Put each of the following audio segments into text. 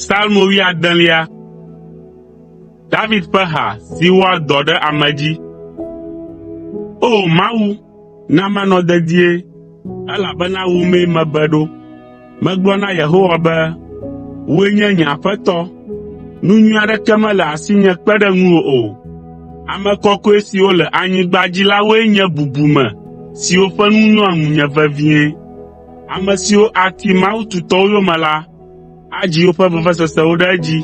Salmo wia delia. David ƒe ha si wɔa dɔ ɖe ame dzi. O Mawu, na menɔ dedie, elabena wò mee mebe ɖo. Megblɔ na Yehowa be, wòe nye nye aƒetɔ. Nu nyui aɖeke mele asinye kpe ɖe ŋuwò o. Ame kɔkɔe siwo le anyigba dzi la woe nye bubume siwo ƒe nu nyɔa ŋunye vevie. Ame siwo ati Mawu tutɔwo yome la, adzi woƒe vevesesewo ɖe edzi.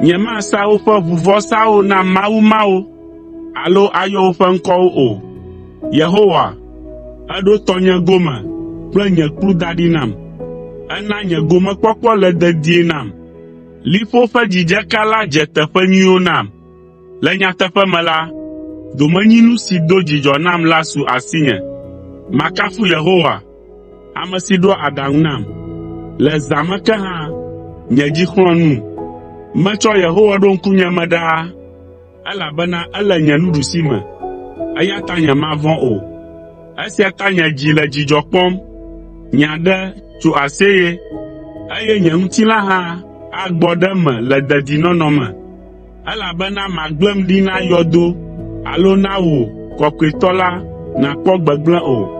Nyemasa woƒe ʋuvɔsawo na Mawu mawo, alo ayɔ woƒe ŋkɔwo o. Yehowa, eɖo tɔnye gome kple nye kplu da ɖi nam. Ena nye gomekpɔkpɔ le dedie nam. Liƒo ƒe dzidzeka la dze teƒe nyuiwo nam. Le nyateƒe me la, domenyinu si do dzidzɔ nam la su asinye. Makafu Yehowa, ame si ɖoa aɖaŋu nam. Le zã me ke hã, nye dzi xlɔ̃ nu. Metsɔ Yehowa ɖo ŋkunye me ɖaa, elabena ele nye nuɖusime, eya ta nyemavɔ̃ o. Esia ta nye dzi le dzidzɔ kpɔm, nye aɖe tso aseye, eye nye ŋutilã hã agbɔ ɖe me le dedinɔnɔ me, elabena magblẽm ɖi na yɔdo alo na wò, Kɔkɔetɔ la, nàkpɔ gbegblẽ o.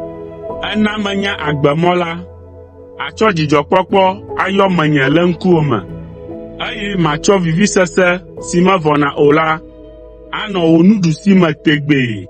Ena menya agbemɔ la, atsɔ dzidzɔkpɔkpɔ ayɔ menye le ŋkuwò me, eye matsɔ vivisese si mevɔna o la anɔ wò nuɖusime tegbee.